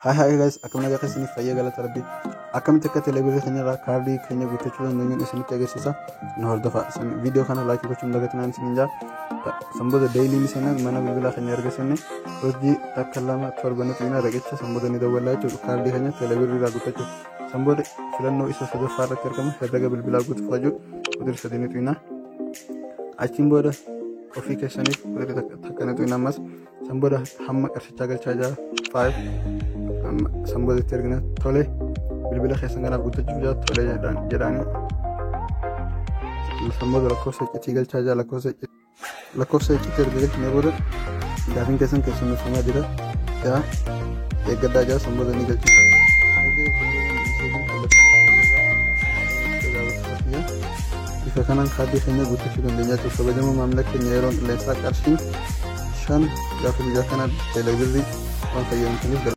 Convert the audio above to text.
Hi guys, akkam nagaa keessaniif fayyaa galata rabbii. Akkamitti akka televizyinii keenyarraa kaardii keenya guuttachuu dandeenyu isinitti agarsiisa. Nu hordofaa. Viidiyoo kana laayikii gochuun dagatinaan isin jaa. Sanboota deeyilii seenaan mana bilbilaa keenya argisiisne hojii akka lama torbanitti ina raqicha sanboota ni dawwalaa jechuudha. Kaardii keenya televizyiniirraa guuttachuu. Sanboota filannoo isa sadaffaa irratti argama. Herrega bilbilaa guutuuf hojii kudurii sadiinitu ina. Achiin booda ofii keessaniif kudurii takkanitu ina ammas sanboota hamma qarshichaa galchaa jaa 5 Samboda tergina tole bilbila keessan kana guuttachuu jaa tole jedhaani samboda lakkoofsa icciitii galchaa jaa lakkoofsa icciitii erga galchine booda gaafiin keessummeeffamaa jira jaa eeggaddaa jaa samboda ni galchu bifa kanaan kaardii keenya guuttachuu dandeenya jechuudha. Kabajamoo maamila keenya yeroon qilleensaa qarshiin 5 gaafa biyya kana teeleebirrii waan fayyadamtaniif